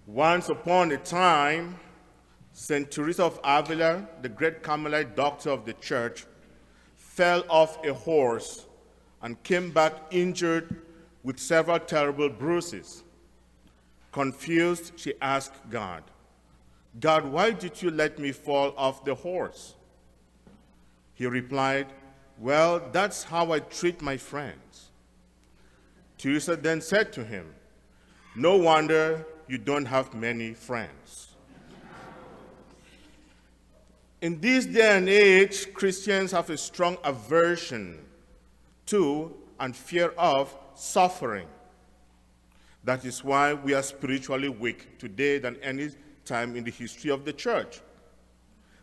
Once upon a time, St. Teresa of Avila, the great Carmelite doctor of the church, fell off a horse and came back injured with several terrible bruises. Confused, she asked God, "God, why did you let me fall off the horse?" He replied, "Well, that's how I treat my friends." Teresa then said to him, "No wonder you don't have many friends." In this day and age, Christians have a strong aversion to and fear of suffering. That is why we are spiritually weak today than any time in the history of the church.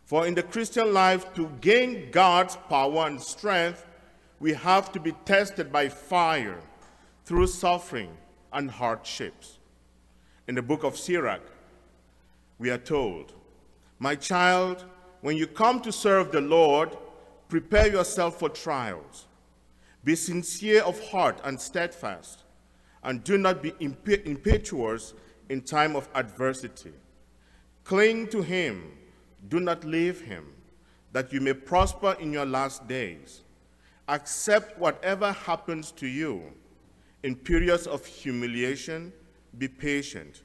For in the Christian life, to gain God's power and strength, we have to be tested by fire through suffering and hardships. In the book of Sirach, we are told, "My child, when you come to serve the Lord, prepare yourself for trials. Be sincere of heart and steadfast, and do not be impetuous in time of adversity. Cling to him, do not leave him, that you may prosper in your last days. Accept whatever happens to you. In periods of humiliation, be patient.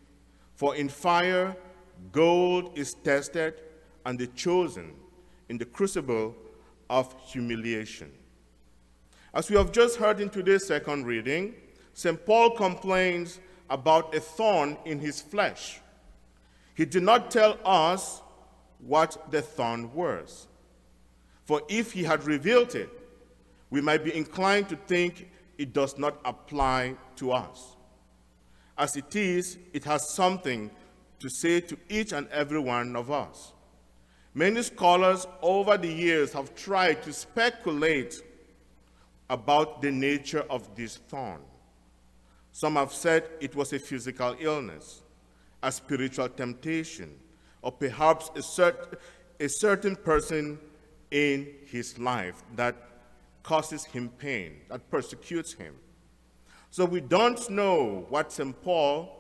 For in fire, gold is tested, and the chosen in the crucible of humiliation." As we have just heard in today's second reading, St. Paul complains about a thorn in his flesh. He did not tell us what the thorn was. For if he had revealed it, we might be inclined to think it does not apply to us. As it is, it has something to say to each and every one of us. Many scholars over the years have tried to speculate about the nature of this thorn. Some have said it was a physical illness, a spiritual temptation, or perhaps a certain person in his life that causes him pain, that persecutes him. So we don't know what St. Paul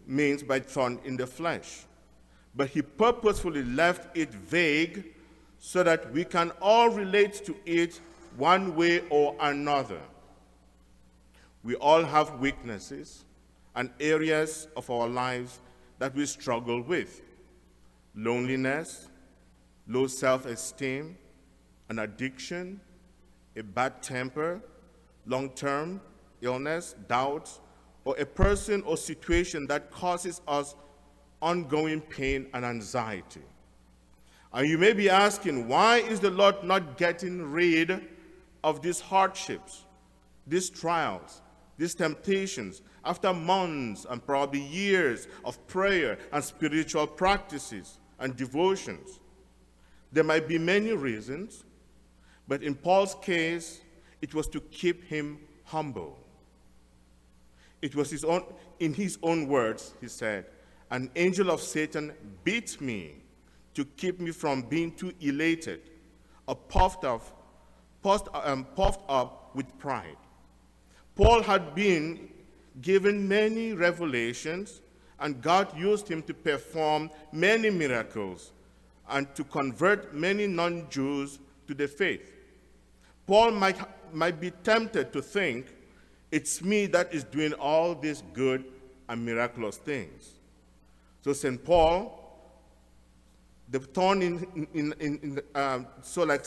means by thorn in the flesh, but he purposefully left it vague so that we can all relate to it one way or another. We all have weaknesses and areas of our lives that we struggle with: loneliness, low self-esteem, an addiction, a bad temper, long-term illness, doubts, or a person or situation that causes us ongoing pain and anxiety. And you may be asking, why is the Lord not getting rid of these hardships, these trials, these temptations, after months and probably years of prayer and spiritual practices and devotions? There might be many reasons, but in Paul's case, it was to keep him humble. It was in his own words, he said, "An angel of Satan beat me to keep me from being too elated or puffed up with pride." Paul had been given many revelations, and God used him to perform many miracles and to convert many non-Jews to the faith. Paul might be tempted to think, it's me that is doing all these good and miraculous things. So St. Paul, the thorn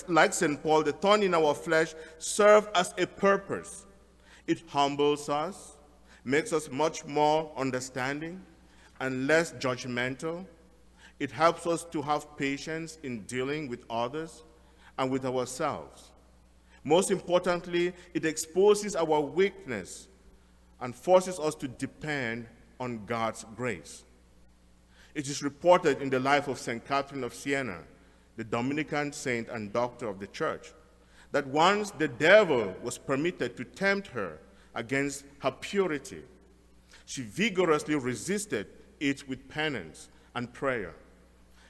like St. Paul, the thorn in our flesh serves as a purpose. It humbles us, makes us much more understanding and less judgmental. It helps us to have patience in dealing with others and with ourselves. Most importantly, it exposes our weakness and forces us to depend on God's grace. It is reported in the life of St. Catherine of Siena, the Dominican saint and doctor of the church, that once the devil was permitted to tempt her against her purity, she vigorously resisted it with penance and prayer.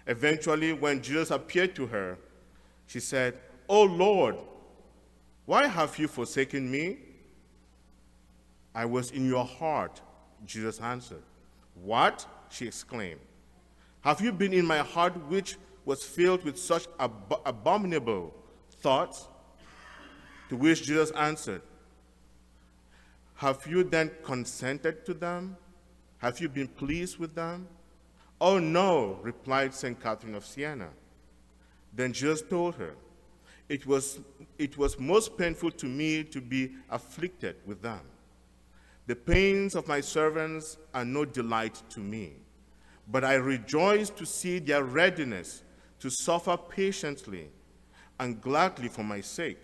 Eventually, when Jesus appeared to her, she said, "Oh Lord, why have you forsaken me?" "I was in your heart," Jesus answered, What? She exclaimed. Have you been in my heart, which was filled with such abominable thoughts? To which Jesus answered, have you then consented to them? Have you been pleased with them? Oh, no, replied St. Catherine of Siena. Then Jesus told her, it was most painful to me to be afflicted with them. The pains of my servants are no delight to me, but I rejoice to see their readiness to suffer patiently and gladly for my sake.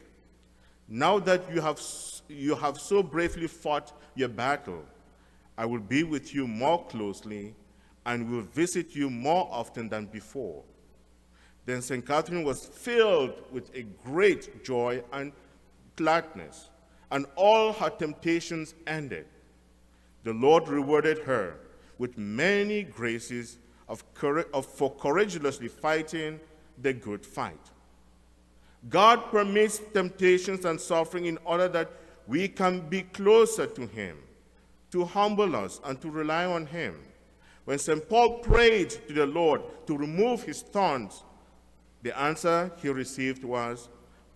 Now that you have so bravely fought your battle, I will be with you more closely and will visit you more often than before. Then St. Catherine was filled with a great joy and gladness, and all her temptations ended. The Lord rewarded her with many graces for courageously fighting the good fight. God permits temptations and suffering in order that we can be closer to him, to humble us and to rely on him. When St. Paul prayed to the Lord to remove his thorns, the answer he received was,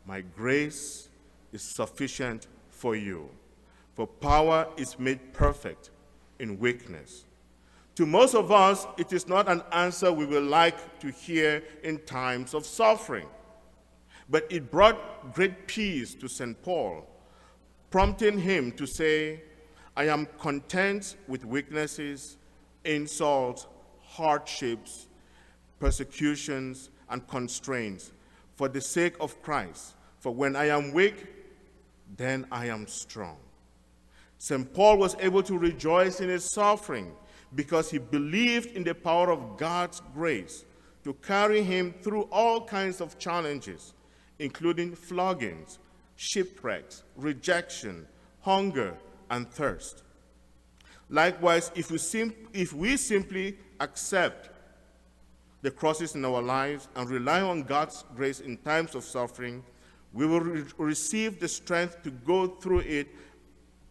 my grace is sufficient for you, for power is made perfect in weakness. To most of us, it is not an answer we will like to hear in times of suffering. But it brought great peace to St. Paul, prompting him to say, I am content with weaknesses, insults, hardships, persecutions, and constraints for the sake of Christ. For when I am weak, then I am strong. St. Paul was able to rejoice in his suffering because he believed in the power of God's grace to carry him through all kinds of challenges, including floggings, shipwrecks, rejection, hunger, and thirst. Likewise, if we simply accept the crosses in our lives and rely on God's grace in times of suffering, we will receive the strength to go through it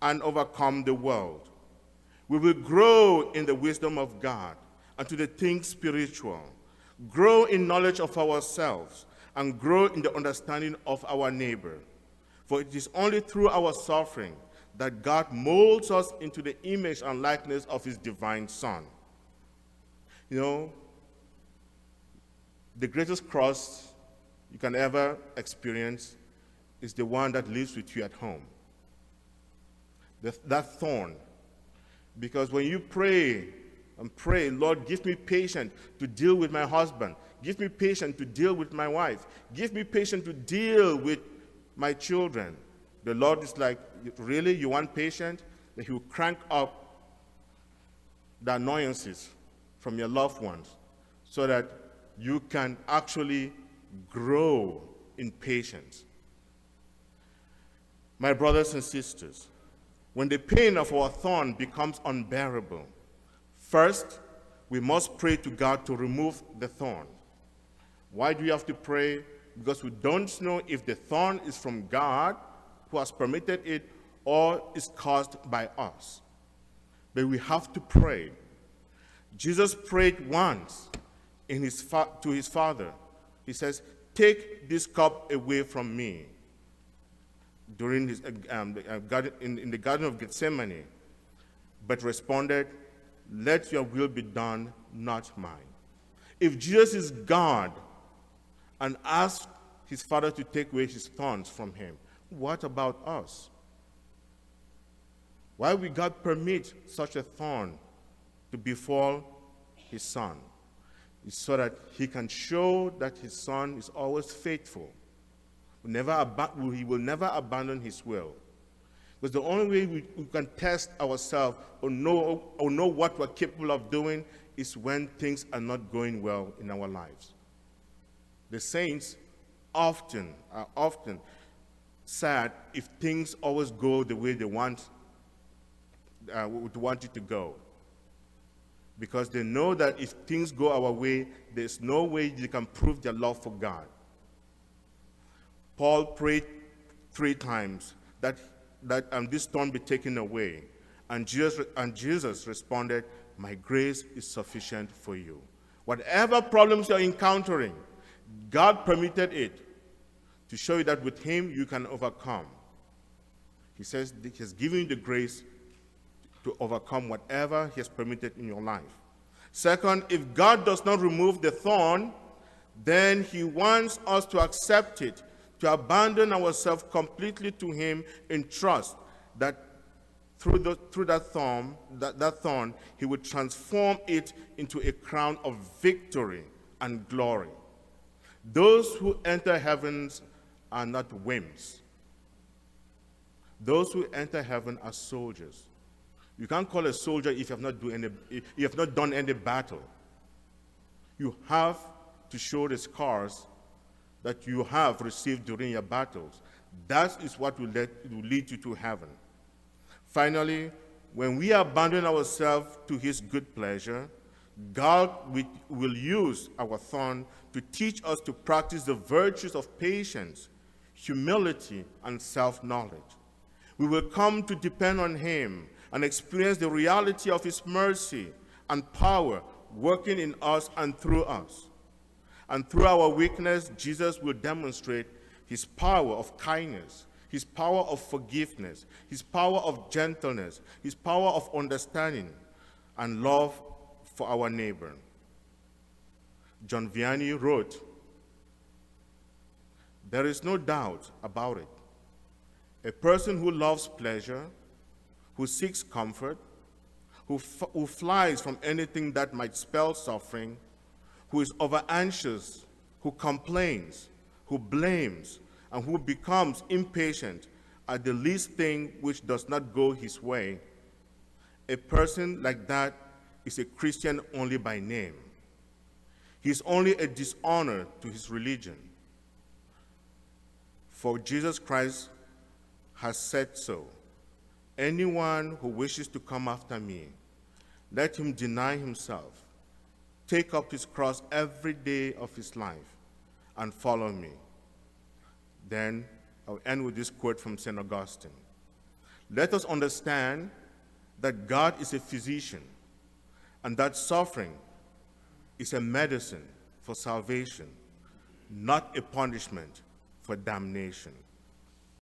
and overcome the world. We will grow in the wisdom of God and to the things spiritual, grow in knowledge of ourselves, and grow in the understanding of our neighbor. For it is only through our suffering that God molds us into the image and likeness of his divine Son. You know, the greatest cross you can ever experience is the one that lives with you at home. That thorn. Because when you pray and pray, Lord, give me patience to deal with my husband. Give me patience to deal with my wife. Give me patience to deal with my children. The Lord is like, really, you want patience? Then he will crank up the annoyances from your loved ones so that you can actually grow in patience. My brothers and sisters, when the pain of our thorn becomes unbearable, first, we must pray to God to remove the thorn. Why do you have to pray? Because we don't know if the thorn is from God, who has permitted it, or is caused by us. But we have to pray. Jesus prayed once to his Father. He says, take this cup away from me. During his, in the Garden of Gethsemane, but responded, let your will be done, not mine. If Jesus is God and asked his Father to take away his thorns from him, what about us? Why would God permit such a thorn to befall his Son? It's so that he can show that his Son is always faithful. He will never abandon his will. Because the only way we can test ourselves or know what we're capable of doing is when things are not going well in our lives. The saints are often sad if things always go the way they want it to go. Because they know that if things go our way, there's no way they can prove their love for God. Paul prayed 3 times that this thorn be taken away. And Jesus responded, my grace is sufficient for you. Whatever problems you're encountering, God permitted it to show you that with him you can overcome. He says he has given you the grace to overcome whatever he has permitted in your life. Second, if God does not remove the thorn, then he wants us to accept it, to abandon ourselves completely to him in trust that through that thorn, he would transform it into a crown of victory and glory. Those who enter heaven are not wimps. Those who enter heaven are soldiers. You can't call a soldier if you have not done any battle. You have to show the scars that you have received during your battles. That is what will lead you to heaven. Finally, when we abandon ourselves to his good pleasure, God will use our thorn to teach us to practice the virtues of patience, humility, and self-knowledge. We will come to depend on him and experience the reality of his mercy and power working in us and through us. And through our weakness, Jesus will demonstrate his power of kindness, his power of forgiveness, his power of gentleness, his power of understanding and love for our neighbor. John Vianney wrote, "There is no doubt about it. A person who loves pleasure, who seeks comfort, who flies from anything that might spell suffering, who is over-anxious, who complains, who blames, and who becomes impatient at the least thing which does not go his way, a person like that is a Christian only by name. He is only a dishonor to his religion. For Jesus Christ has said so. Anyone who wishes to come after me, let him deny himself, take up his cross every day of his life, and follow me." Then I'll end with this quote from St. Augustine. "Let us understand that God is a physician, and that suffering is a medicine for salvation, not a punishment for damnation."